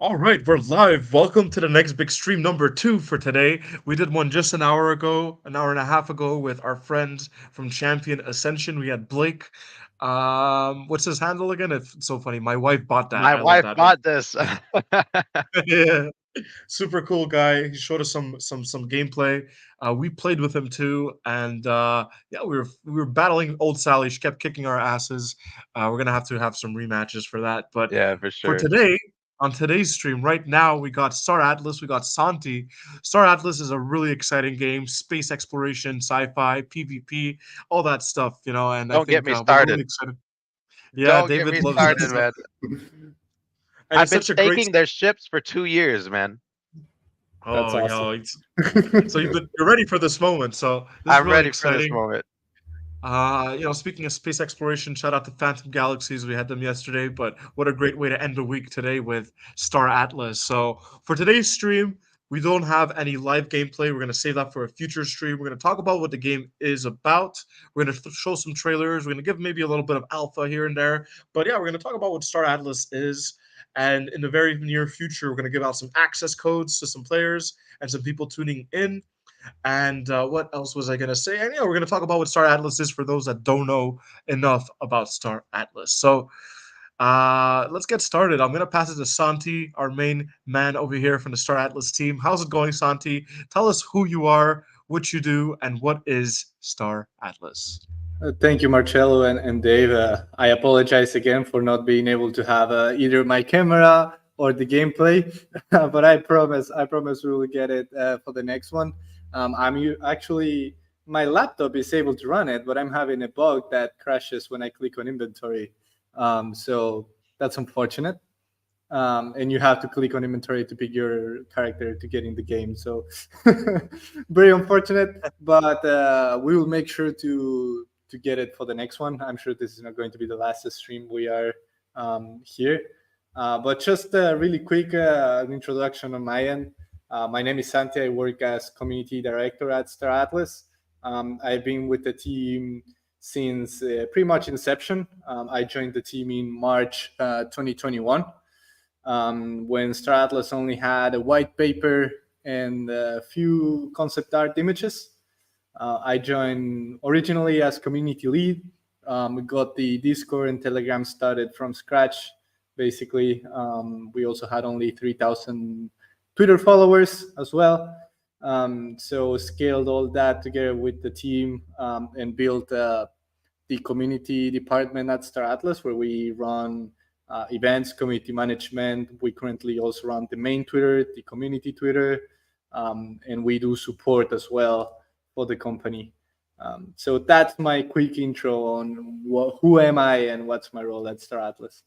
All right, we're live. Welcome to the next big stream number two for today. We did one just an hour ago, an hour and a half ago, with our friends from Champion Ascension. We had Blake. What's his handle again? It's so funny. My wife bought that. My I love wife that. bought this. Yeah, super cool guy. He showed us some gameplay. We played with him too, and yeah, we were battling old Sally. She kept kicking our asses. We're gonna have to have some rematches for that. But Yeah, for for sure. today, on today's stream, right now we got Star Atlas, we got Santi. Star Atlas is a really exciting game, space exploration, sci-fi, PvP, all that stuff, And I Don't get think me we're really started. excited. Yeah, Don't get David me loves that started, stuff, man. and I've it's been such a great. staking their ships for 2 years, man. That's Oh, awesome. yeah, so you're ready for this moment. So this is I'm really ready for this exciting. moment. Speaking of space exploration, shout out to Phantom Galaxies. We had them yesterday, but what a great way to end the week today with Star Atlas. So for today's stream, we don't have any live gameplay. We're going to save that for a future stream. We're going to talk about what the game is about. We're going to show some trailers. We're going to give maybe a little bit of alpha here and there. But yeah, we're going to talk about what Star Atlas is. And in the very near future, we're going to give out some access codes to some players and some people tuning in. And what else was I going to say? And yeah, we're going to talk about what Star Atlas is for those that don't know enough about Star Atlas. So let's get started. I'm going to pass it to Santi, our main man over here from the Star Atlas team. How's it going, Santi? Tell us who you are, what you do, and what is Star Atlas. Thank you, Marcello and Dave. I apologize again for not being able to have either my camera or the gameplay, but I promise we will get it for the next one. Actually, my laptop is able to run it, but I'm having a bug that crashes when I click on inventory. So that's unfortunate. And you have to click on inventory to pick your character to get in the game. So very unfortunate, but we will make sure to get it for the next one. I'm sure this is not going to be the last stream we are here. But just really quick an introduction on my end. My name is Santi. I work as community director at Star Atlas. I've been with the team since pretty much inception. I joined the team in March 2021 when Star Atlas only had a white paper and a few concept art images. I joined originally as community lead. We got the Discord and Telegram started from scratch. Basically, we also had only 3,000 Twitter followers as well. So scaled all that together with the team and built the community department at Star Atlas, where we run events, community management. We currently also run the main Twitter, the community Twitter, and we do support as well for the company. So that's my quick intro on who am I and what's my role at Star Atlas.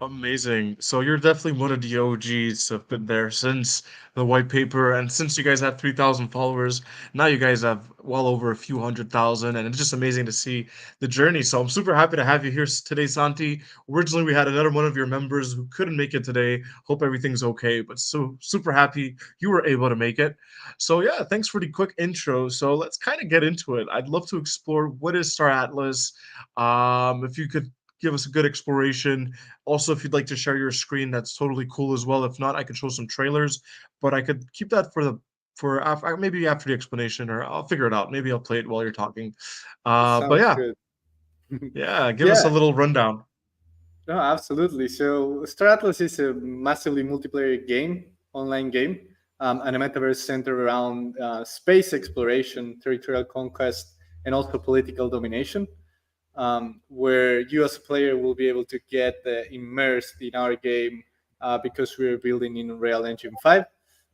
Amazing. So you're definitely one of the OGs have been there since the white paper, and since you guys had 3,000 followers, now you guys have well over a few hundred thousand, and it's just amazing to see the journey. So I'm super happy to have you here today, Santi. Originally, we had another one of your members who couldn't make it today. Hope everything's okay, but so super happy you were able to make it. So yeah, thanks for the quick intro. So let's kind of get into it. I'd love to explore what is Star Atlas. If you could give us a good exploration. Also, if you'd like to share your screen, that's totally cool as well. If not, I could show some trailers, but I could keep that maybe after the explanation, or I'll figure it out. Maybe I'll play it while you're talking. But Sounds yeah, good. yeah, give us a Yeah, little rundown. no, absolutely. So Star Atlas is a massively multiplayer game, online game, and a metaverse centered around space exploration, territorial conquest, and also political domination. Where you as a player will be able to get immersed in our game because we're building in Unreal Engine 5,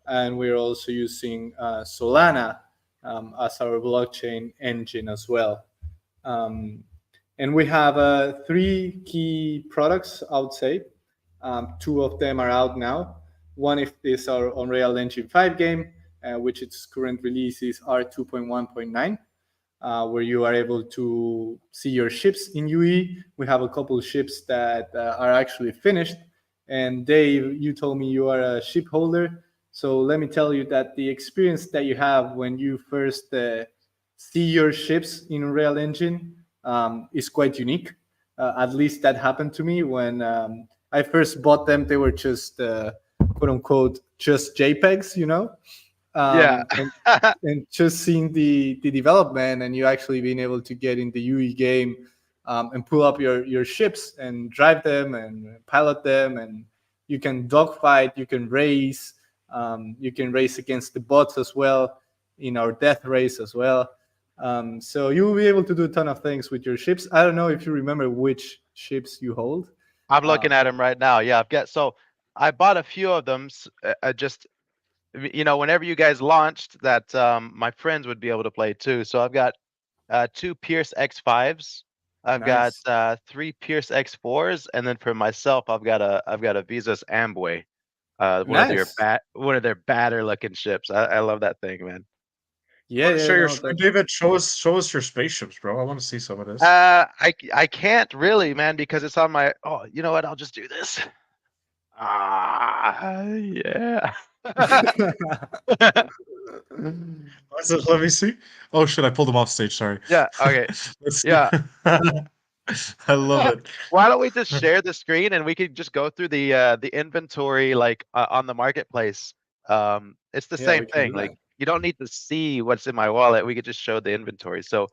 and we're also using Solana as our blockchain engine as well. Um, and we have three key products, I would say. Two of them are out now. One is our Unreal Engine 5 game, which its current release is R2.1.9, where you are able to see your ships in UE. We have a couple of ships that are actually finished. And Dave, you told me you are a ship holder. So let me tell you that the experience that you have when you first see your ships in Unreal Engine is quite unique. At least that happened to me when I first bought them, they were just quote unquote just JPEGs, Yeah. and just seeing the development and you actually being able to get in the UE game and pull up your ships and drive them and pilot them, and you can dogfight, you can race against the bots as well in our death race as well. So you will be able to do a ton of things with your ships. I don't know if you remember which ships you hold. I'm looking at them right now. Yeah, I bought a few of them. Just whenever you guys launched that, my friends would be able to play too. So I've got 2 Pierce X5s. I've got Nice. 3 Pierce X4s, and then for myself, I've got a Visas Amway. Nice. One of their badder looking ships. I love that thing, man. You want to share your No, screen, David? Show us your spaceships, bro. I want to see some of this. I can't really, man, because it's on my. Oh, you know what? I'll just do this. Yeah. Let me see. Oh shit! I pulled them off stage. Sorry. Yeah. Okay. Let's see. Yeah. I love it. Why don't we just share the screen and we could just go through the inventory like on the marketplace. It's the Yeah, same we can do thing. that. Like you don't need to see what's in my wallet. We could just show the inventory. So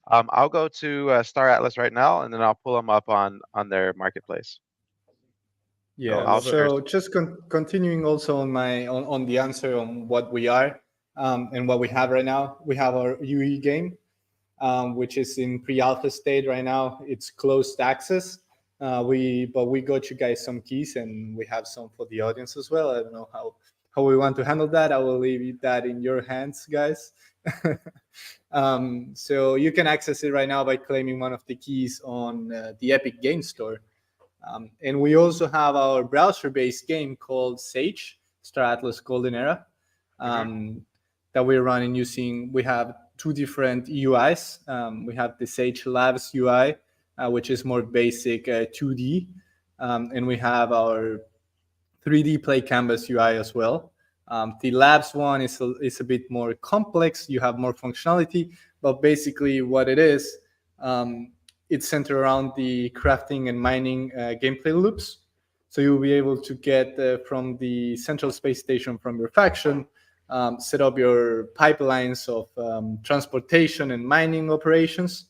I'll go to Star Atlas right now, and then I'll pull them up on their marketplace. Yeah. I'll share. So just continuing also on the answer on what we are and what we have right now. We have our UE game, which is in pre-alpha state right now. It's closed access. We got you guys some keys, and we have some for the audience as well. I don't know how we want to handle that. I will leave that in your hands, guys. So you can access it right now by claiming one of the keys on the Epic Game Store. And we also have our browser-based game called Sage, Star Atlas Golden Era, that we're running using. We have 2 different UIs. We have the Sage Labs UI, which is more basic 2D, and we have our 3D Play Canvas UI as well. The Labs one is a bit more complex. You have more functionality, but basically what it is, it's centered around the crafting and mining gameplay loops. So you'll be able to get from the central space station from your faction, set up your pipelines of transportation and mining operations,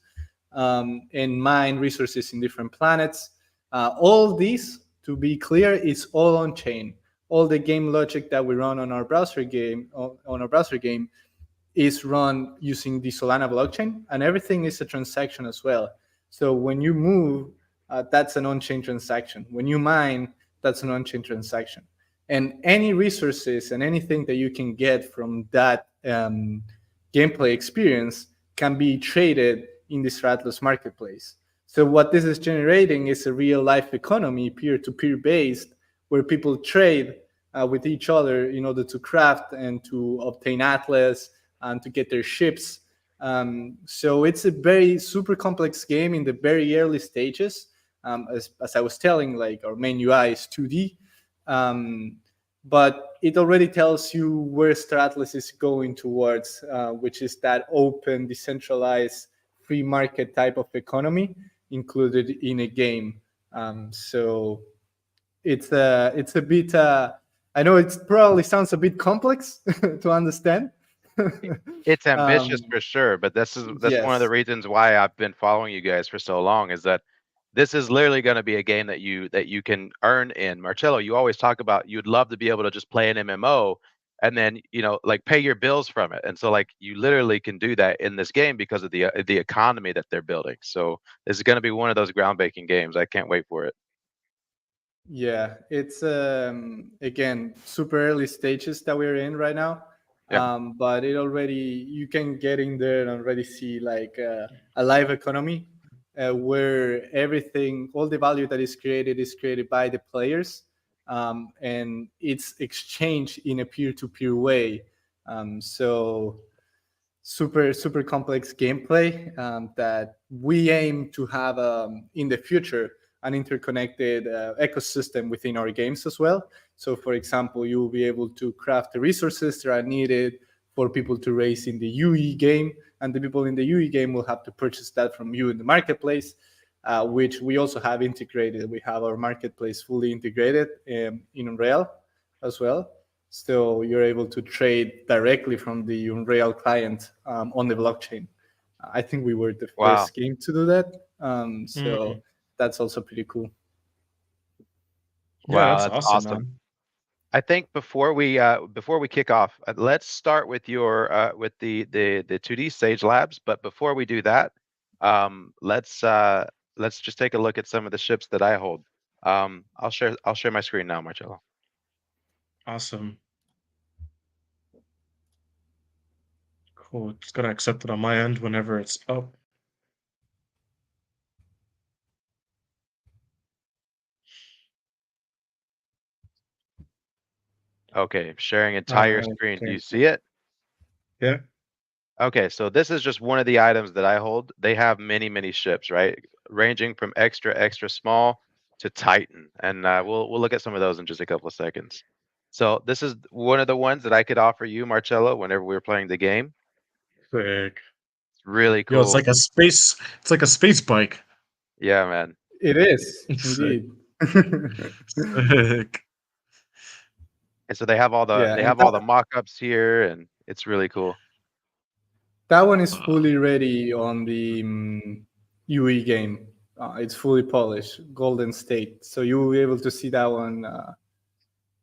and mine resources in different planets. All these, to be clear, is all on chain. All the game logic that we run on our browser game is run using the Solana blockchain, and everything is a transaction as well. So when you move, that's an on-chain transaction. When you mine, that's an on-chain transaction. And any resources and anything that you can get from that gameplay experience can be traded in the Star Atlas marketplace. So what this is generating is a real-life economy, peer-to-peer based, where people trade with each other in order to craft and to obtain Atlas and to get their ships. So it's a very super complex game in the very early stages. As I was telling, like our main UI is 2D, but it already tells you where Star Atlas is going towards, which is that open, decentralized, free market type of economy included in a game. So it's a bit. I know it probably sounds a bit complex to understand. It's ambitious for sure, but that's one of the Yes. reasons why I've been following you guys for so long, is that this is literally going to be a game that you can earn in. Marcello, you always talk about you'd love to be able to just play an MMO and then like pay your bills from it, and so like you literally can do that in this game because of the economy that they're building. So this is going to be one of those groundbreaking games. I can't wait for it. Yeah, it's again super early stages that we're in right now. Yeah. But you can get in there and already see like a live economy where all the value that is created by the players, and it's exchanged in a peer-to-peer way. So super complex gameplay that we aim to have in the future an interconnected ecosystem within our games as well. So, for example, you will be able to craft the resources that are needed for people to race in the UE game, and the people in the UE game will have to purchase that from you in the marketplace. which we also have integrated. We have our marketplace fully integrated in Unreal as well. So you're able to trade directly from the Unreal client on the blockchain. I think we were the Wow. first game to do that. So Mm. that's also pretty cool. Yeah, Wow, that's that's awesome, awesome. man. I think before we kick off, let's start with your with the 2D Sage Labs. But before we do that, let's just take a look at some of the ships that I hold. I'll share my screen now, Marcello. Awesome. Cool. Just gotta accept it on my end whenever it's up. Okay, sharing entire screen. Do Okay. you see it? Yeah. Okay, so this is just one of the items that I hold. They have many, many ships, right? Ranging from extra, extra small to Titan. And we'll look at some of those in just a couple of seconds. So this is one of the ones that I could offer you, Marcello, whenever we were playing the game. Sick. It's really Yo, it's cool. like a space. It's like a space bike. Yeah, man. It is Sick. indeed. Sick. And so they have all Yeah, and the mock-ups here, and it's really cool. that one is fully ready on the UE game. It's fully polished, golden state. So you will be able to see that one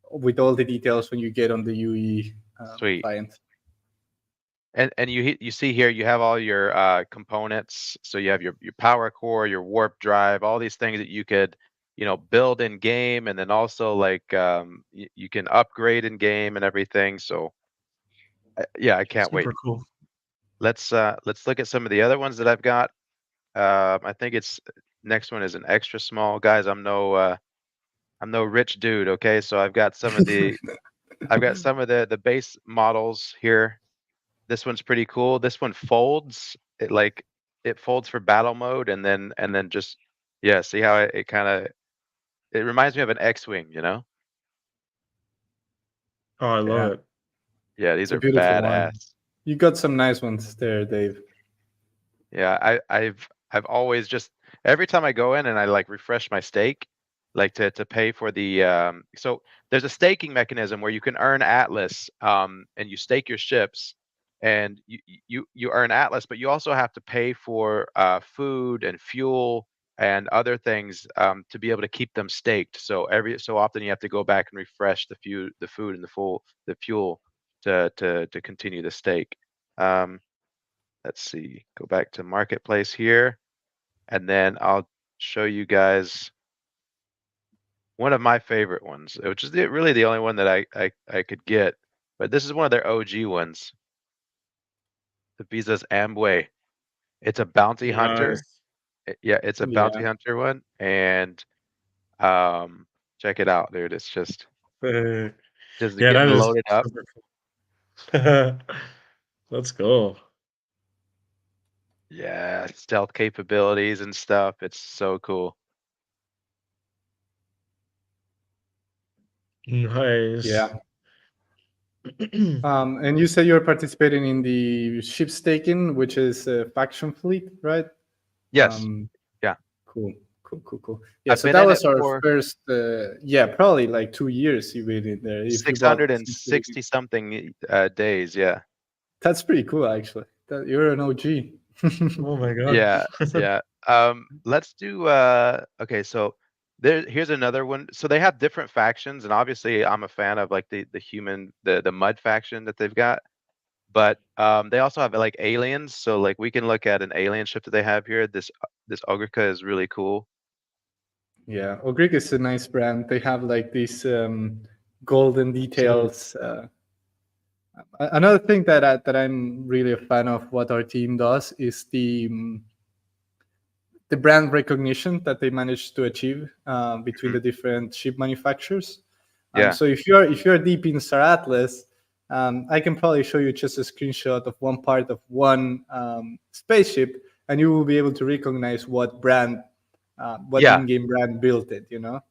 with all the details when you get on the UE Sweet. client. And you see here you have all your components. So you have your power core, your warp drive, all these things that you could build in game, and then also like you can upgrade in game and everything. So yeah, I can't wait. Super cool. Let's look at some of the other ones that I've got. I think it's next one is an extra small. Guys, I'm no rich dude, okay? So I've got some of the base models here. This one's pretty cool. This one folds. It folds for battle mode, and then just see how it kind of it reminds me of an X-wing, you know? Oh, I love Yeah, it. Yeah, these it's a are beautiful one. badass. You got some nice ones there, Dave. Yeah, I've always just every time I go in and I like refresh my stake, like to pay for the so there's a staking mechanism where you can earn Atlas and you stake your ships and you earn Atlas, but you also have to pay for food and fuel and other things to be able to keep them staked. So every so often you have to go back and refresh the food and the fuel to continue the stake. Um, let's see, go back to marketplace here, and then I'll show you guys one of my favorite ones, which is really the only one that I could get, but this is one of their OG ones, the Visa's Amway. It's a bounty hunter. Nice. Yeah, it's a bounty Yeah. hunter one, and um, check it out, dude. It's just Sick. Yeah, getting that is loaded up. super cool. Let's go. Yeah, stealth capabilities and stuff. It's so cool. Nice. Yeah. And you said you're participating in the ship staking, which is faction fleet, right? Yes. Yeah. Cool, cool, cool, cool. Yeah, I've so been that in it was our for first, probably like 2 years you've been in there. If you bought since the beginning. 660 something days. Yeah. That's pretty cool, actually. That you're an OG. Oh my god. Yeah. Yeah. Let's do okay, so here's another one. So they have different factions, and obviously I'm a fan of like the human the mud faction that they've got. But they also have like aliens. So like we can look at an alien ship that they have here. This Ogrica is really cool. Yeah, Ogrig is a nice brand. They have like these golden details. Another thing that I'm really a fan of what our team does is the brand recognition that they managed to achieve between the different ship manufacturers. Yeah. So if you're deep in Star Atlas, I can probably show you just a screenshot of one part of one spaceship, and you will be able to recognize what brand, what Yeah. in-game brand built it. You know.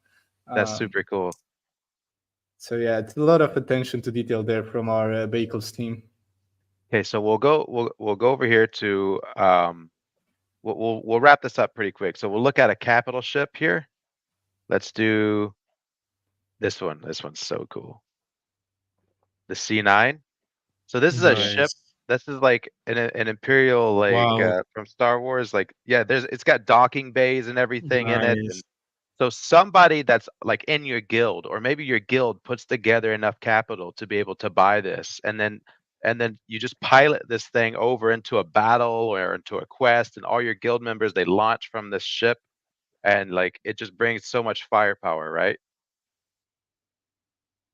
That's Um, super cool. So yeah, it's a lot of attention to detail there from our vehicles team. Okay, so we'll go over here to we'll wrap this up pretty quick. So we'll look at a capital ship here. Let's do this one. This one's so cool. The C9. So this is a ship. Nice. This is like an Imperial, like Wow. from Star Wars. Like, yeah, it's got docking bays and everything in it. Nice. And so somebody that's like in your guild, or maybe your guild puts together enough capital to be able to buy this, and then you just pilot this thing over into a battle or into a quest, and all your guild members, they launch from this ship, and like it just brings so much firepower, right?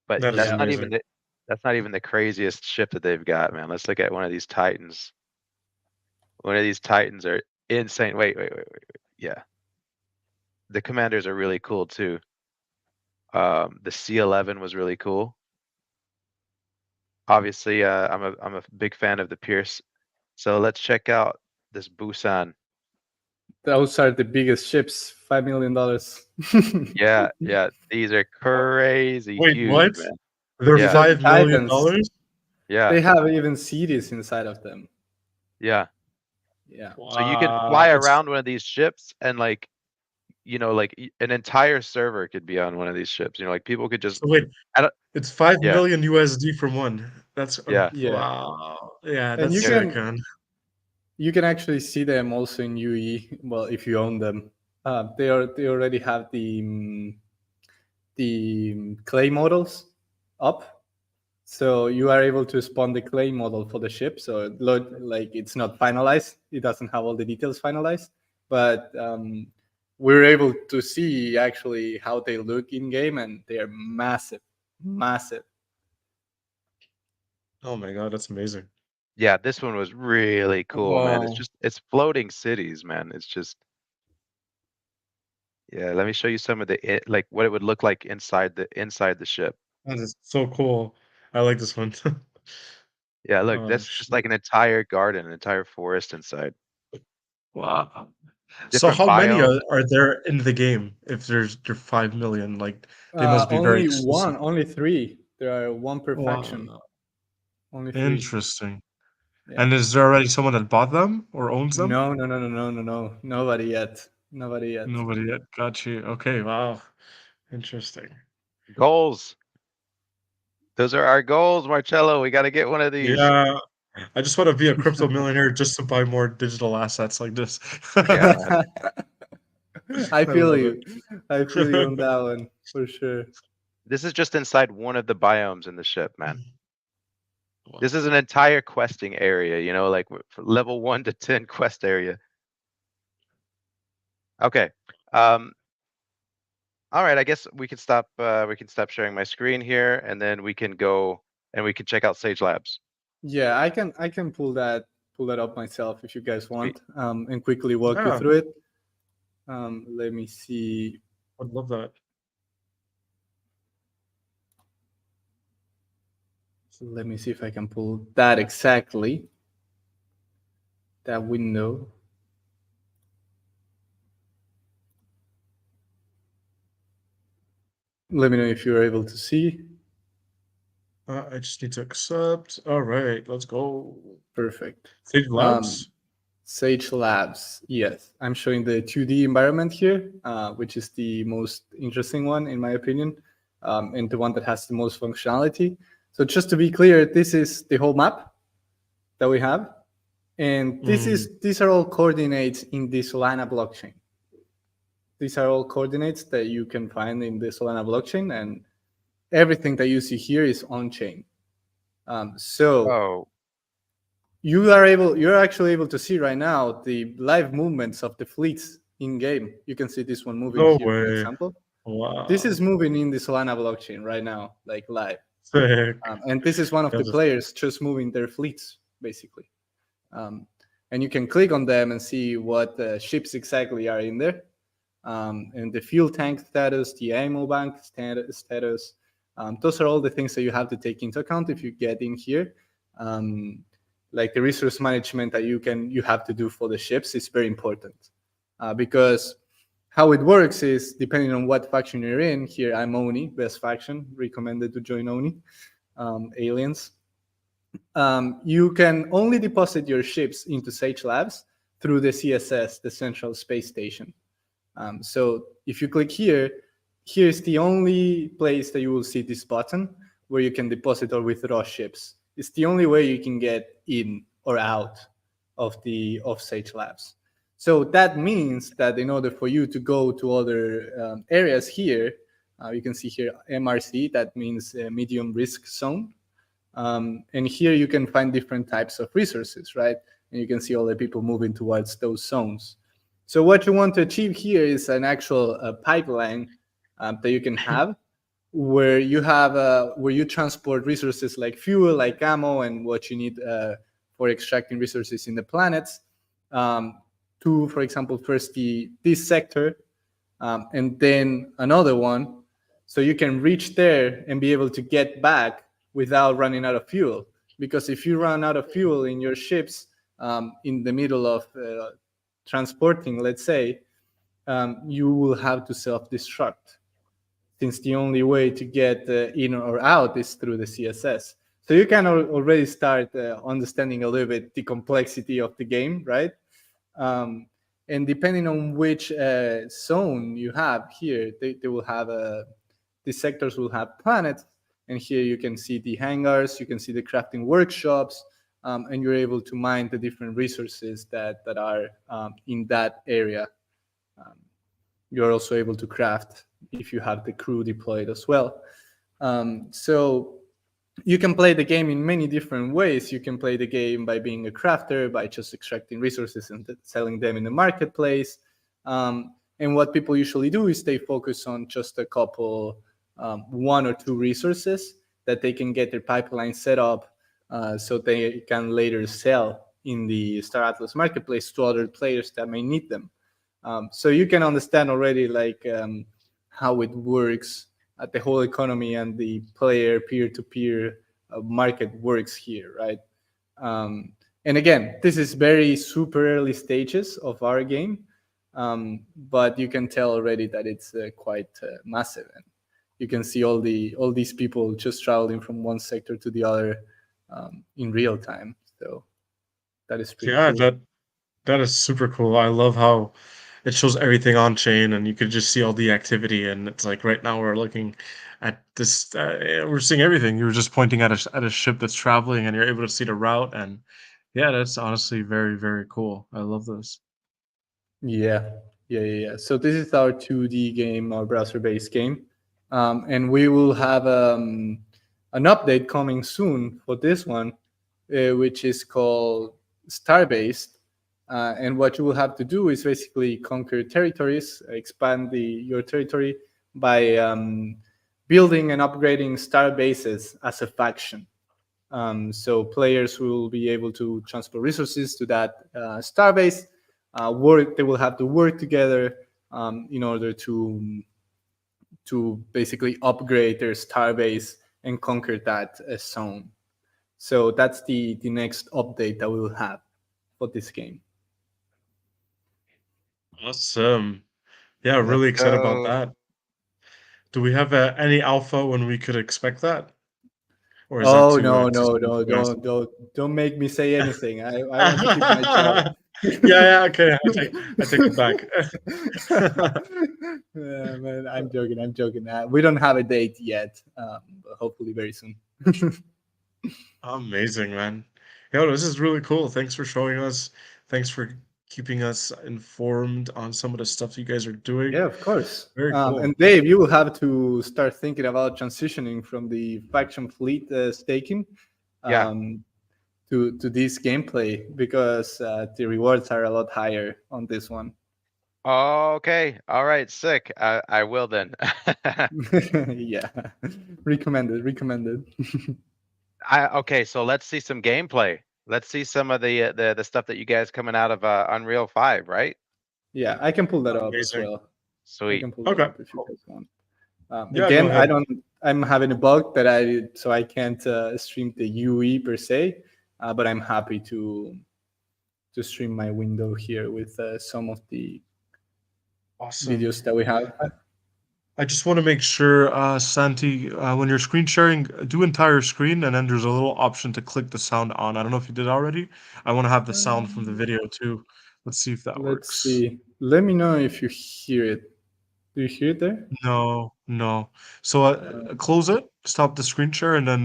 But That is Yeah. amazing. that's not even the craziest ship that they've got, man. Let's look at one of these Titans. One of these Titans are insane. Wait. Yeah. The commanders are really cool too. The C11 was really cool. Obviously, I'm a big fan of the Pierce. So let's check out this Busan. Those are the biggest ships, $5 million. Yeah, these are crazy Wait, huge, what? man. They're Yeah. $5 million? Titans. Yeah, They have even cities inside of them. yeah. Yeah. So you can fly Wow. around one of these ships, and like, like an entire server could be on one of these ships. Like people could just. So wait, I don't, it's 5 yeah, million USD from one. That's yeah. Yeah. wow. Yeah, And that's sick, man. you can actually see them also in UE. Well, if you own them, they already have the clay models up, so you are able to spawn the clay model for the ship. So like it's not finalized; it doesn't have all the details finalized, but we're able to see actually how they look in game, and they are massive. Oh my god, that's amazing. Yeah, this one was really cool, man. Wow. It's floating cities, man. It's just. Yeah, let me show you some of like what it would look like inside the ship. That is so cool. I like this one. Yeah, look, Oh, that's just like an entire garden, an entire forest inside. wow. So Different how many biomes. are there in the game if there 5 million? Like, they must be very exclusive. Only three. There are one per faction. Wow. Only three. Interesting. Yeah. And is there already someone that bought them or owns them? No. Nobody yet. Nobody yet. Got you. Okay, wow. Interesting. Goals. Those are our goals, Marcello. We got to get one of these. Yeah. I just want to be a crypto millionaire just to buy more digital assets like this. Yeah, man. I feel love you. I feel you on that one for sure. This is just inside one of the biomes in the ship, man. Wow. This is an entire questing area, like level 1 to 10 quest area. Okay. All right, I guess we can stop sharing my screen here, and then we can go and we can check out Sage Labs. Yeah, I can pull that up myself if you guys want, and quickly walk you Yeah. through it. Let me see. I'd love that. So let me see if I can pull that exactly. That window. Let me know if you're able to see. I just need to accept. All right, let's go. Perfect. Sage Labs? Sage Labs, yes. I'm showing the 2D environment here, which is the most interesting one, in my opinion, and the one that has the most functionality. So just to be clear, this is the whole map that we have. And these are all coordinates in the Solana blockchain. These are all coordinates that you can find in the Solana blockchain, and everything that you see here is on-chain. You're actually able to see right now the live movements of the fleets in game. You can see this one moving here, for example. Wow. This is moving in the Solana blockchain right now, like live. Sick. And this is one of the players just moving their fleets, basically. And you can click on them and see what ships exactly are in there. And the fuel tank status, the ammo bank status. Those are all the things that you have to take into account if you get in here. Like the resource management that you have to do for the ships is very important, because how it works is depending on what faction you're in. Here I'm Oni, best faction, recommended to join Oni. Aliens. You can only deposit your ships into Sage Labs through the CSS, the Central Space Station. So if you click here, here's the only place that you will see this button where you can deposit or withdraw ships. It's the only way you can get in or out of the offstage labs. So that means that in order for you to go to other areas here, you can see here MRC, that means medium risk zone. And here you can find different types of resources, right? And you can see all the people moving towards those zones. So what you want to achieve here is an actual pipeline that you can have, where you have where you transport resources like fuel, like ammo, and what you need for extracting resources in the planets to, for example, first this sector, and then another one, so you can reach there and be able to get back without running out of fuel. Because if you run out of fuel in your ships in the middle of transporting, let's say, you will have to self-destruct, since the only way to get in or out is through the CSS. So you can already start understanding a little bit the complexity of the game, right? And depending on which zone you have here, they will have these sectors will have planets, and here you can see the hangars, you can see the crafting workshops, and you're able to mine the different resources that are in that area. You're also able to craft if you have the crew deployed as well. So you can play the game in many different ways. You can play the game by being a crafter, by just extracting resources and selling them in the marketplace. And what people usually do is they focus on just a couple, one or two resources that they can get their pipeline set up so they can later sell in the Star Atlas marketplace to other players that may need them. So you can understand already like how it works at the whole economy and the player peer-to-peer market works here, right? And again, this is very super early stages of our game, but you can tell already that it's quite massive. And you can see all these people just traveling from one sector to the other in real time. So that is pretty Yeah, cool. that is super cool. I love how it shows everything on chain, and you could just see all the activity. And it's like right now we're looking at this, we're seeing everything. You're just pointing at a ship that's traveling, and you're able to see the route. And yeah, that's honestly very, very cool. I love this. Yeah. So this is our 2D game, our browser-based game, and we will have an update coming soon for this one, which is called star-based. And what you will have to do is basically conquer territories, expand your territory by building and upgrading star bases as a faction. So players will be able to transfer resources to that star base. They will have to work together in order to basically upgrade their star base and conquer that zone. So that's the next update that we will have for this game. Awesome. Yeah, Let's really excited about go. that. Do we have any alpha when we could expect that, or is that Oh too no, too no, soon no! to ask? Don't make me say anything. I want to keep my job. Yeah, okay. I take it back. Yeah, man, I'm joking. I'm joking. We don't have a date yet, but hopefully very soon. Amazing, man. Yo, this is really cool. Thanks for showing us. Thanks for keeping us informed on some of the stuff you guys are doing. Yeah, of course. Very And cool. Dave, you will have to start thinking about transitioning from the faction fleet staking Yeah. um, to this gameplay, because the rewards are a lot higher on this one. Okay. All right. Sick. I will then. Yeah, recommended. Okay. So let's see some gameplay. Let's see some of the stuff that you guys coming out of Unreal 5, right? Yeah, I can pull that up as Amazing. well. I Sweet. can pull that Okay, up if you cool. guys want. Yeah, go Again, ahead. I'm having a bug that I can't stream the UE per se, but I'm happy to stream my window here with some of the Awesome. videos that we have. I just want to make sure, Santi, when you're screen sharing, do entire screen, and then there's a little option to click the sound on. I don't know if you did already. I want to have the sound from the video too. Let's see if that Let's works. see. Let me know if you hear it. Do you hear it there? No, no. So close it, stop the screen share, and then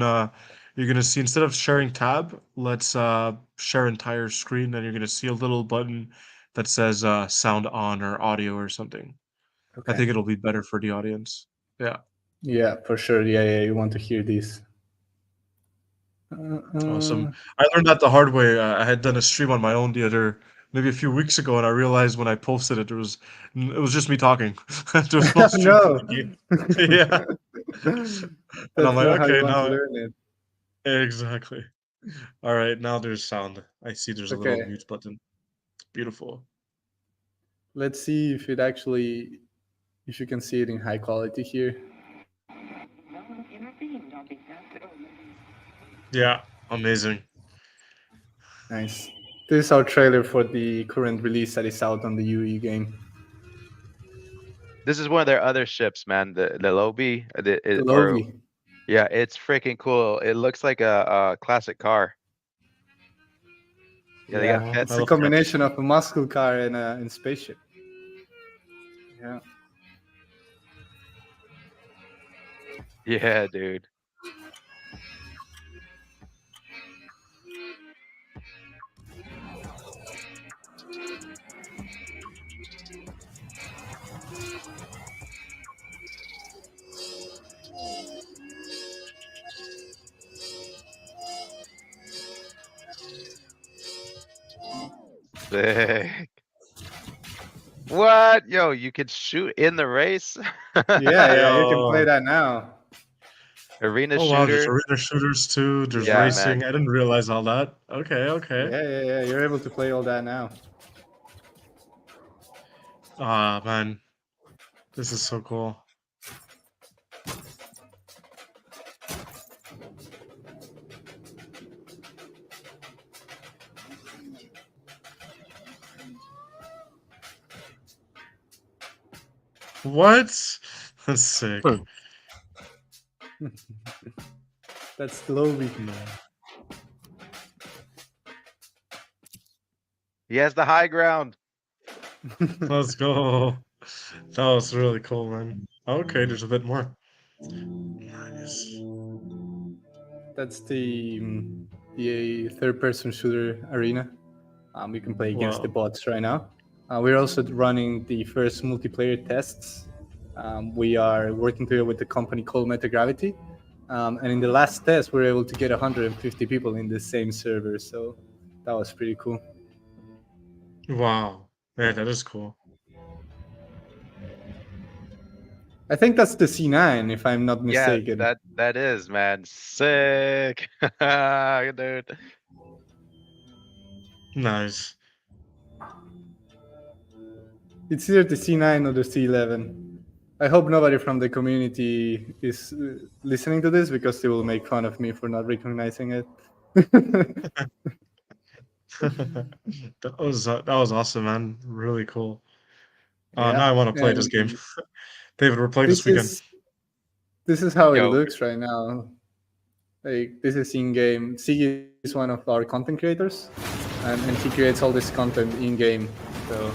you're gonna see instead of sharing tab, let's share entire screen, and you're gonna see a little button that says sound on or audio or something. I Okay. think it'll be better for the audience. Yeah. Yeah, for sure. Yeah, you want to hear this. Awesome. I learned that the hard way. I had done a stream on my own maybe a few weeks ago, and I realized when I posted it, it was just me talking. There was no stream for No, the game. Yeah, and I'm that's like, not how you okay, want to now learn it. exactly. All right, now there's sound. I see. There's a little Okay, mute button. It's beautiful. let's see if if you can see it in high quality here. Yeah, amazing. Nice. This is our trailer for the current release that is out on the UE game. This is one of their other ships, man. The Lobby, The or Lovi. yeah, it's freaking cool. It looks like a classic car. Yeah, they got Yeah, Oh, it's I a love cars. combination of a muscle car and a spaceship. Yeah. yeah, dude. Sick. What? Yo, you could shoot in the race? Yeah, you can play Yo. that now. Arena Oh wow, there's shooter? arena shooters too. There's Yeah, Yeah. man. racing. I didn't realize all that. Okay, okay. Yeah. You're able to play all that now. Ah, man, this is so cool. What? That's sick. That's the Lovi. He has the high ground. Let's go. That was really cool, man. Okay, there's a bit more. Nice. That's the third-person shooter arena. We can play against the Wow. bots right now. We're also running the first multiplayer tests. We are working together with a company called Metagravity. And in the last test, we were able to get 150 people in the same server. So that was pretty cool. Wow. Yeah, that is cool. I think that's the C9, if I'm not Yeah, mistaken. that is, man. Sick. Dude. Nice. It's either the C9 or the C11. I hope nobody from the community is listening to this because they will make fun of me for not recognizing it. That was awesome, man. Really cool. Yeah, Now I want to play this game. and David, we're playing this this weekend. is this is how it Yo, looks right now. Like this is in game. Sigi is one of our content creators, and he creates all this content in game. So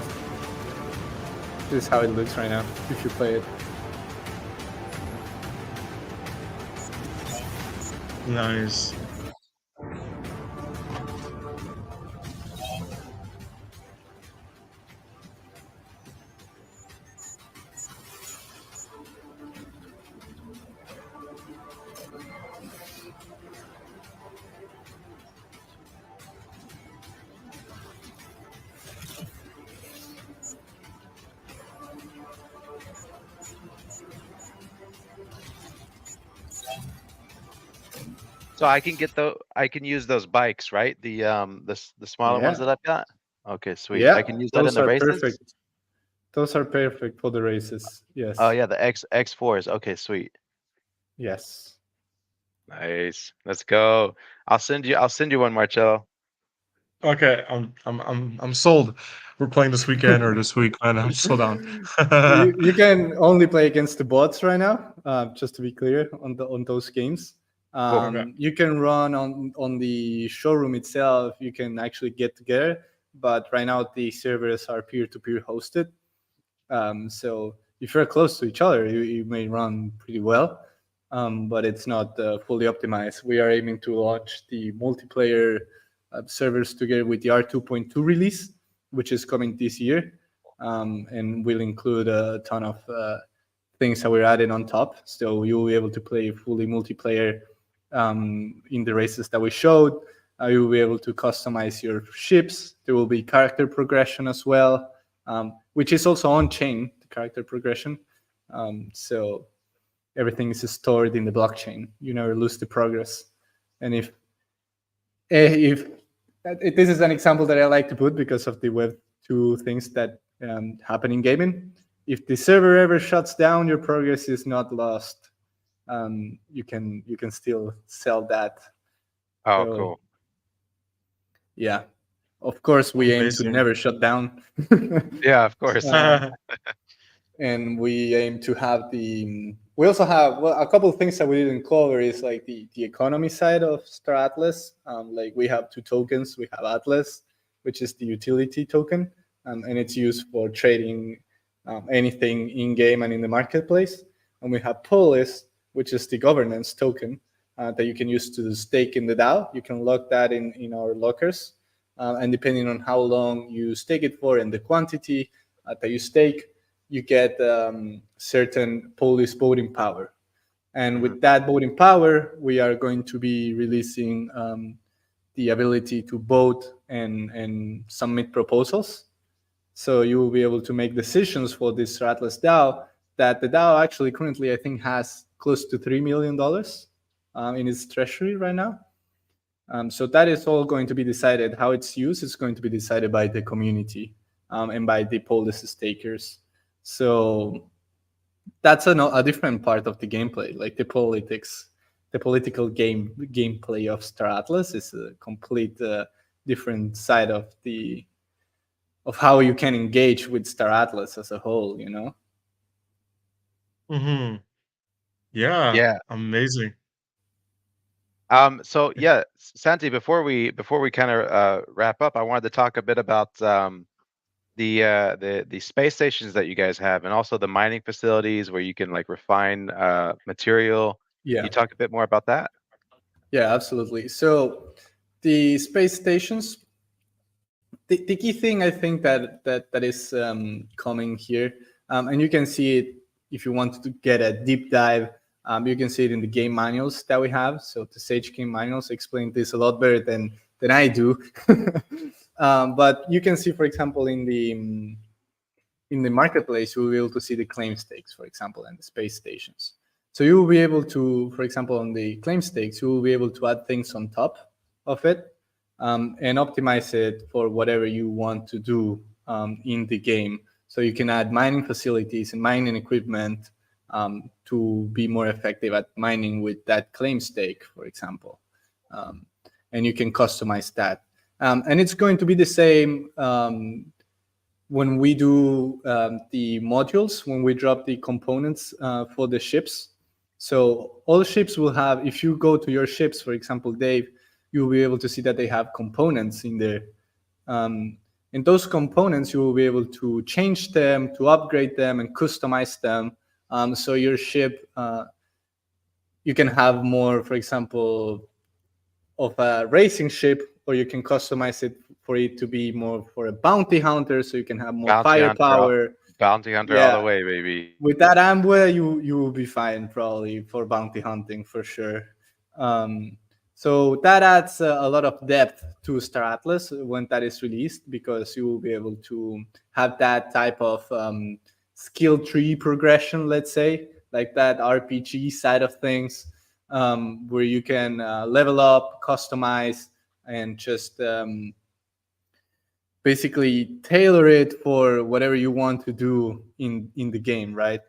this is how it looks right now. If you play it. Nice. so I can use those bikes, right? The smaller ones Yeah, that I've got. Okay, sweet. I yeah. can use that in Those the are races. perfect. Those are perfect for the races. Oh Yes. yeah, the X4s. Okay, sweet. Yes. Nice. Let's go. I'll send you one, Marcello. Okay, I'm sold. We're playing this weekend or this week, man. I'm so down. You can only play against the bots right now. Just to be clear on those games. Cool. Okay. You can run on the showroom itself. You can actually get together, but right now the servers are peer-to-peer hosted. So if you're close to each other, you may run pretty well, but it's not fully optimized. We are aiming to launch the multiplayer servers together with the R2.2 release, which is coming this year, and will include a ton of things that we're adding on top. So you'll be able to play fully multiplayer in the races that we showed. You will be able to customize your ships. There will be character progression as well, which is also on-chain, the character progression. So everything is stored in the blockchain. You never lose the progress. And if this is an example that I like to put because of the Web2 things that happen in gaming. If the server ever shuts down, your progress is not lost. You can still sell that. Oh, So, cool. Yeah, of course we aim to Amazing. never shut down. Yeah, of course. And we aim to have we also have a couple of things that we didn't cover is like the economy side of Star Atlas. Like we have two tokens. We have Atlas, which is the utility token, and it's used for trading anything in game and in the marketplace. And we have Polis, which is the governance token that you can use to stake in the DAO. You can lock that in our lockers, and depending on how long you stake it for and the quantity that you stake, you get certain Polish voting power. And with that voting power, we are going to be releasing the ability to vote and submit proposals. So you will be able to make decisions for this Atlas DAO that the DAO actually currently, I think, has close to $3 million in its treasury right now. So that is all going to be decided. How it's used is going to be decided by the community and by the Polish stakers. So that's a different part of the gameplay. Like the political gameplay of Star Atlas is a complete different side of how you can engage with Star Atlas as a whole. You know. Mm-hmm. Yeah. Yeah. Amazing. So yeah, Santi, before we kind of wrap up, I wanted to talk a bit about the space stations that you guys have, and also the mining facilities where you can like refine material. Yeah. Can you talk a bit more about that? Yeah, absolutely. So the space stations, the key thing I think that is coming here, and you can see it if you want to get a deep dive. You can see it in the game manuals that we have. So the Sage game manuals explain this a lot better than I do. But you can see, for example, in the marketplace, you will be able to see the claim stakes, for example, and the space stations. So you will be able to, for example, on the claim stakes, you will be able to add things on top of it and optimize it for whatever you want to do in the game. So you can add mining facilities and mining equipment to be more effective at mining with that claim stake, for example. And you can customize that. And it's going to be the same when we do the modules, when we drop the components for the ships. So all ships will have, if you go to your ships, for example, Dave, you'll be able to see that they have components in there. And those components, you will be able to change them, to upgrade them, and customize them. So your ship, you can have more, for example, of a racing ship, or you can customize it for it to be more for a bounty hunter, so you can have more firepower. Bounty hunter all the way, baby. With that Amway, you will be fine probably for bounty hunting for sure. So that adds a lot of depth to Star Atlas when that is released, because you will be able to have that type of skill tree progression, let's say, like that RPG side of things, where you can level up, customize, and just basically tailor it for whatever you want to do in the game, right?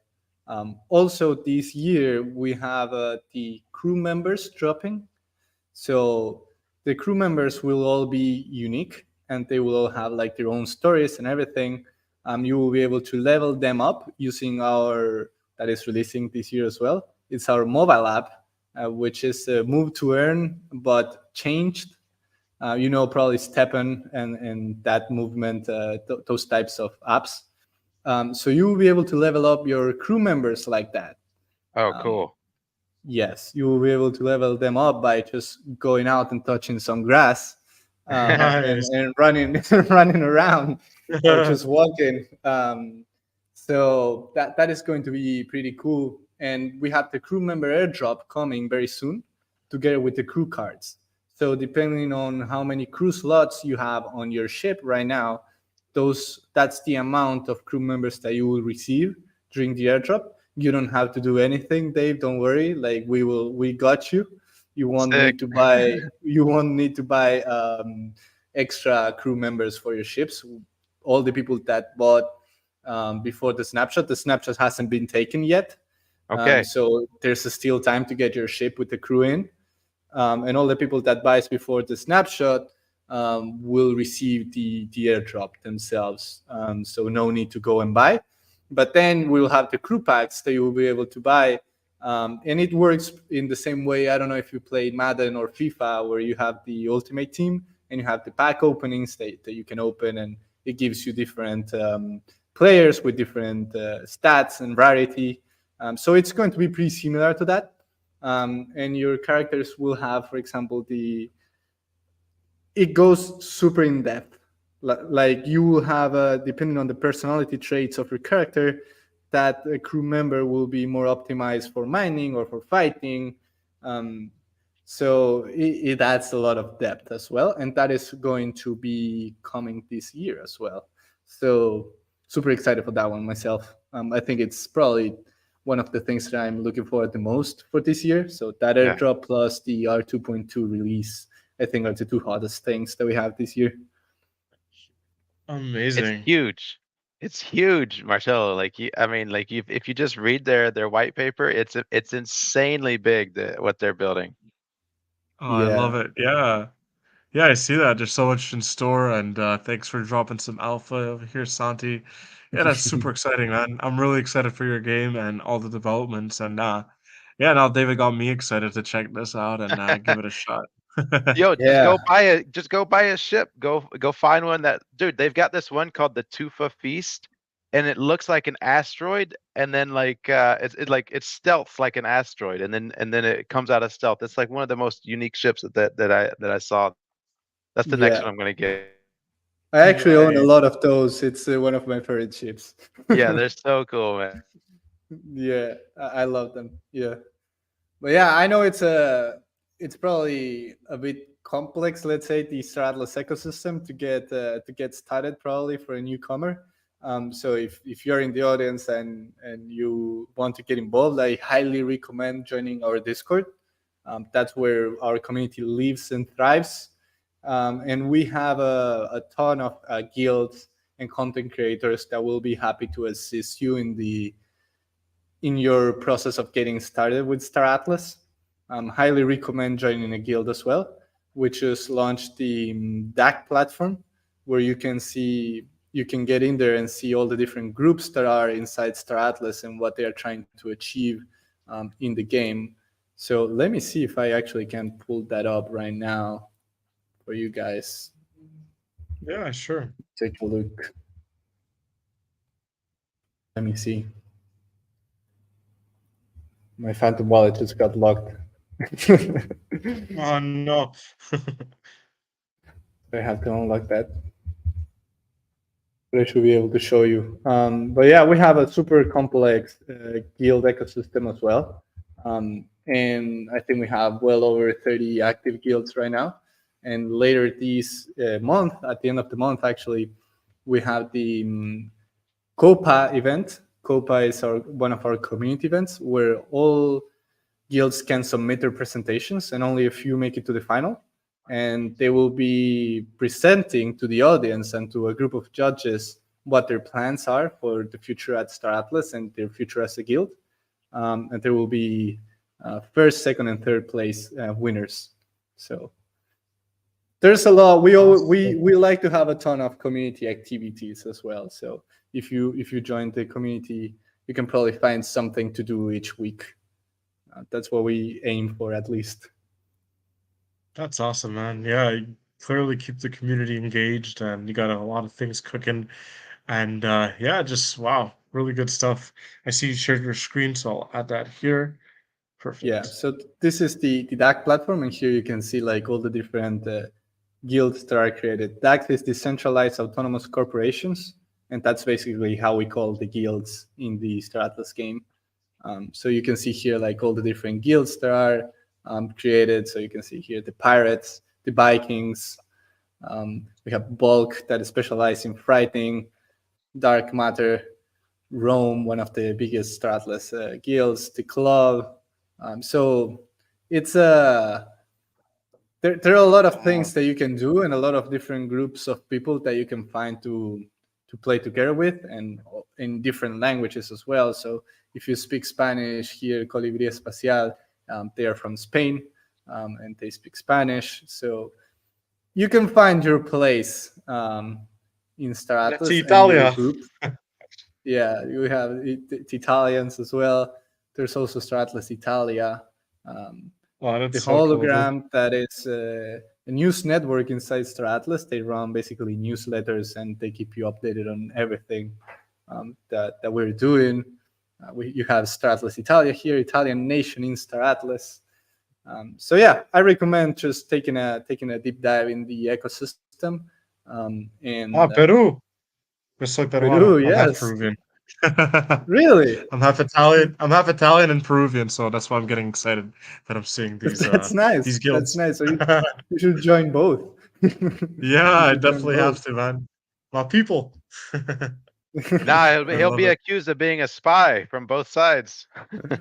Also, this year we have the crew members dropping. So the crew members will all be unique, and they will all have like their own stories and everything. You will be able to level them up using that is releasing this year as well. It's our mobile app, which is Move to Earn, but changed. Probably Steppen and that movement, those types of apps. So you will be able to level up your crew members like that. Oh, Um, cool. yes, you will be able to level them up by just going out and touching some grass, Nice. and running running around, or just walking. So that is going to be pretty cool. And we have the crew member airdrop coming very soon, together with the crew cards. So depending on how many crew slots you have on your ship right now, that's the amount of crew members that you will receive during the airdrop. You don't have to do anything, Dave. Don't worry. Like we got you. You won't Sick. need to buy. You won't need to buy extra crew members for your ships. All the people that bought before the snapshot hasn't been taken yet. Okay. So there's still time to get your ship with the crew in. And all the people that buys before the snapshot will receive the airdrop themselves. So no need to go and buy. But then we'll have the crew packs that you will be able to buy. And it works in the same way. I don't know if you played Madden or FIFA, where you have the Ultimate Team and you have the pack openings that you can open, and it gives you different players with different stats and variety. So it's going to be pretty similar to that. And your characters will have, for example, it goes super in depth. Like you will have, depending on the personality traits of your character, that a crew member will be more optimized for mining or for fighting. Um, so it adds a lot of depth as well, and that is going to be coming this year as well. So super excited for that one myself. I think it's probably one of the things that I'm looking forward the most for this year. So that Yeah. airdrop plus the R2.2 release, I think, are the two hottest things that we have this year. It's Amazing. huge. It's huge, Marcelo. I mean, like if you just read their white paper, it's insanely big, what they're building. Oh, I love Yeah. it. Yeah. Yeah, I see that. There's so much in store, and thanks for dropping some alpha over here, Santi. Yeah, that's super exciting, man. I'm really excited for your game and all the developments, and yeah, now David got me excited to check this out and give it a shot. Yo, Yeah. just go buy a ship. Go find one dude, they've got this one called the Tufa Feast, and it looks like an asteroid, and then it's stealth like an asteroid, and then it comes out of stealth. It's like one of the most unique ships that I saw. That's the next Yeah. one I'm gonna get. I actually own a Nice. lot of those. It's one of my favorite ships. Yeah, they're so cool, man. Yeah, I love them. Yeah. But yeah, I know it's probably a bit complex. Let's say the Star Atlas ecosystem to get started, probably for a newcomer. So if you're in the audience and you want to get involved, I highly recommend joining our Discord. That's where our community lives and thrives. And we have a ton of guilds and content creators that will be happy to assist you in your process of getting started with Star Atlas. Highly recommend joining a guild as well, which just launched the DAC platform, where you can get in there and see all the different groups that are inside Star Atlas and what they are trying to achieve in the game. So let me see if I actually can pull that up right now for you guys. Yeah, sure. Take a look. Let me see. My Phantom wallet just got locked. Oh no. I have to unlock that. But I should be able to show you. But yeah, we have a super complex guild ecosystem as well. And I think we have well over 30 active guilds right now. And later this month, at the end of the month, actually, we have the Copa event. Copa is one of our community events where all guilds can submit their presentations and only a few make it to the final. And they will be presenting to the audience and to a group of judges what their plans are for the future at Star Atlas and their future as a guild. And there will be first, second, and third place winners. So there's a lot. We like to have a ton of community activities as well. So if you join the community, you can probably find something to do each week. That's what we aim for, at least. That's awesome, man. Yeah, clearly keep the community engaged, and you got a lot of things cooking. And yeah, just wow, really good stuff. I see you shared your screen, so I'll add that here. Yeah, Perfect. so this is the DAC platform, and here you can see like all the different guilds that are created. DAC is decentralized autonomous corporations, and that's basically how we call the guilds in the Star Atlas game. So you can see here like all the different guilds that are created. So you can see here the pirates, the Vikings. We have Bulk that is specialized in fighting, Dark Matter, Rome, one of the biggest Star Atlas guilds, the Club. So it's there are a lot of Uh, things that you can do, and a lot of different groups of people that you can find to play together with, and in different languages as well. So if you speak Spanish here, Colibri Espacial, they are from Spain, and they speak Spanish. So you can find your place in Star NFT Atlas and your Italia. group. Yeah, you have the Italians as well. There's also Star Atlas Italia. Um, Wow, the that's so cool, dude. hologram that is a news network inside Star Atlas. They run basically newsletters and they keep you updated on everything that we're doing. You have Star Atlas Italia here, Italian nation in Star Atlas. So yeah, I recommend just taking a deep dive in the ecosystem. And Ah, Peru. Yo soy peruano. Peru, I'm half yes, Peruvian. really. I'm half Italian. I'm half Italian and Peruvian, so that's why I'm getting excited that I'm seeing That's nice. these That's guilds. nice. So you should join both. Yeah, You I should join definitely both. have to, man. My people. Nah, I he'll be love it. accused of being a spy from both sides.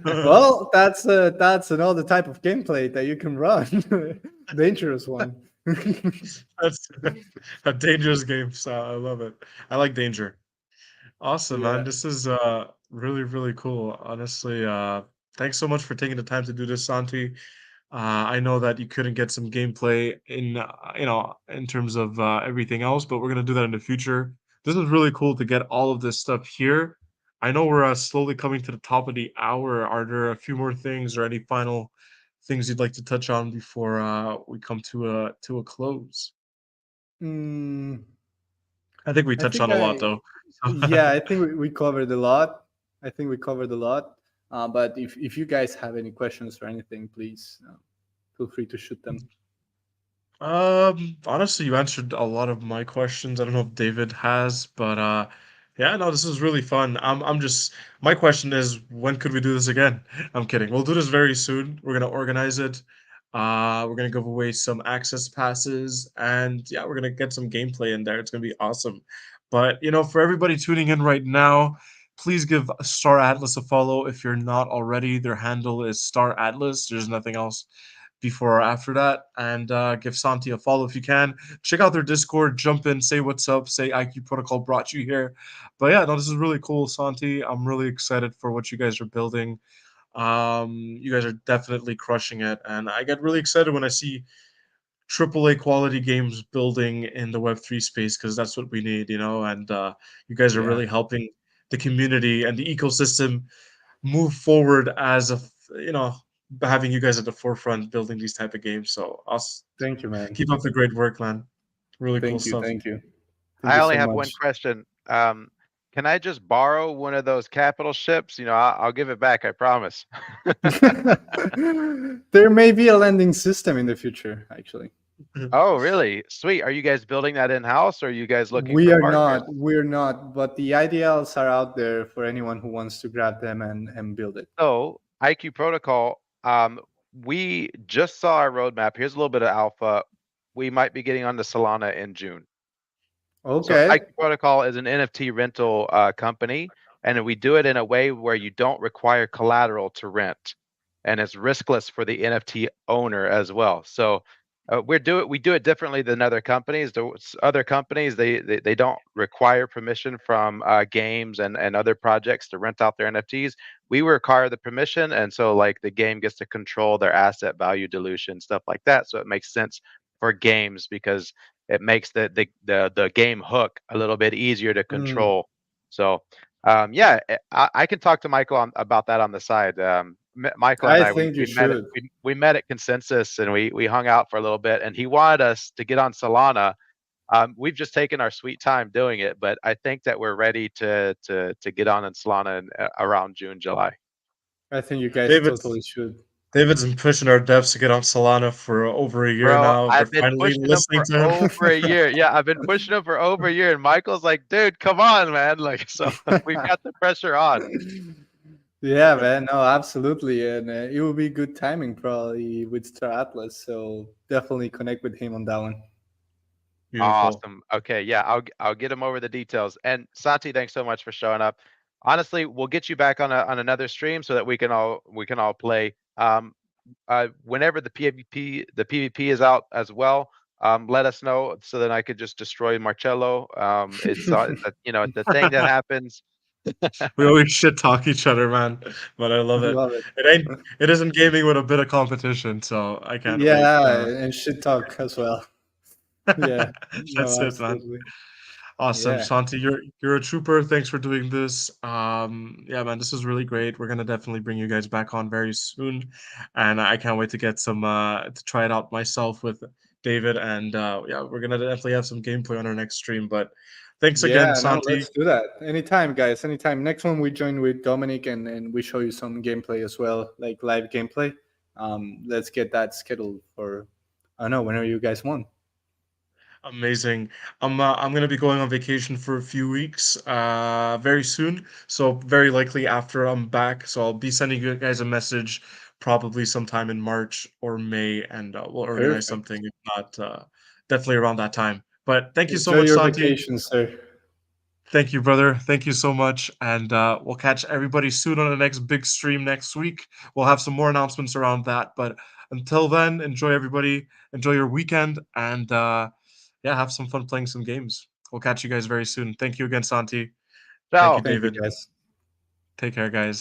Well, that's another type of gameplay that you can run. Dangerous one. That's a dangerous game, so I love it. I like danger. Awesome, man. Yeah. This is really, really cool. Honestly, thanks so much for taking the time to do this, Santi. I know that you couldn't get some gameplay in, in terms of everything else, but we're gonna do that in the future. This is really cool to get all of this stuff here. I know we're slowly coming to the top of the hour. Are there a few more things or any final things you'd like to touch on before we come to a close? Mm, I think we I touched think on a lot, though. yeah, I think we covered a lot. I think we covered a lot. But if you guys have any questions or anything, please feel free to shoot them. Honestly, you answered a lot of my questions. I don't know if David has, but yeah, no, this is really fun. I'm just my question is when could we do this again? I'm kidding. We'll do this very soon. We're gonna organize it. We're gonna give away some access passes, and yeah, we're gonna get some gameplay in there. It's gonna be awesome. But for everybody tuning in right now, please give Star Atlas a follow if you're not already. Their handle is Star Atlas. There's nothing else before or after that, and give Santi a follow if you can. Check out their Discord, jump in, say what's up, say IQ Protocol brought you here. But yeah, no, this is really cool, Santi. I'm really excited for what you guys are building. You guys are definitely crushing it, and I get really excited when I see AAA quality games building in the Web3 space because that's what we need, and you guys are Yeah. really helping the community and the ecosystem move forward as having you guys at the forefront building these type of games. So us Thank you, man. keep up the great work, man. Really cool Thank you. stuff. Thank you. Thank I you only so have one much. question. Can I just borrow one of those capital ships? I'll give it back, I promise. There may be a landing system in the future, actually. Oh, really? Sweet. Are you guys building that in-house, or are you guys looking We for are partners? not. We're not. But the ideals are out there for anyone who wants to grab them and build it. So, IQ Protocol, we just saw our roadmap. Here's a little bit of alpha. We might be getting onto Solana in June. So Okay. IQ Protocol is an NFT rental company, and we do it in a way where you don't require collateral to rent, and it's riskless for the NFT owner as well. So we do it differently than other companies. Other companies they don't require permission from games and other projects to rent out their NFTs. We require the permission, and so like the game gets to control their asset value dilution, stuff like that. So it makes sense for games because it makes the game hook a little bit easier to Mm, control. So yeah, I can talk to Michael about that on the side. Michael and I I, think you we met should. we met at Consensus, and we hung out for a little bit, and he wanted us to get on Solana. We've just taken our sweet time doing it, but I think that we're ready to get on in Solana around June, July. I think you guys David's totally should. David's been pushing our devs to get on Solana for over a year Bro, now. They're I've been finally pushing him listening for to him. over a year. Yeah, I've been pushing him for over a year, and Michael's like, "Dude, come on, man!" Like, so we've got the pressure on. Yeah, man. No, absolutely, and it will be good timing probably with Star Atlas. So definitely connect with him on that one. Beautiful. Awesome. Okay, yeah, I'll get him over the details. And Sati, thanks so much for showing up. Honestly, we'll get you back on another stream so that we can all play. Whenever the PvP is out as well, let us know so that I could just destroy Marcello. It's it's the thing that happens. We always shit talk each other, man. But I love it. Love it. It isn't gaming with a bit of competition, so I can't wait. Yeah, and shit talk as well. Yeah, no, That's it, man. absolutely. Awesome, Yeah, Santi. You're a trooper. Thanks for doing this. Yeah, man, this is really great. We're gonna definitely bring you guys back on very soon, and I can't wait to get some to try it out myself with David. And yeah, we're gonna definitely have some gameplay on our next stream. But thanks again, yeah. No, Santi. let's do that anytime, guys. Anytime. Next one, we join with Dominic and we show you some gameplay as well, like live gameplay. Let's get that scheduled for I don't know whenever you guys want. Amazing. I'm gonna be going on vacation for a few weeks very soon. So very likely after I'm back. So I'll be sending you guys a message probably sometime in March or May, and we'll organize Perfect. something if not definitely around that time. But thank you so Enjoy much, your Santi. vacation, sir. Thank you, brother. Thank you so much. And we'll catch everybody soon on the next big stream next week. We'll have some more announcements around that. But until then, enjoy everybody. Enjoy your weekend. And yeah, have some fun playing some games. We'll catch you guys very soon. Thank you again, Santi. Thank you, Ciao. Thank you, David. guys. Take care, guys.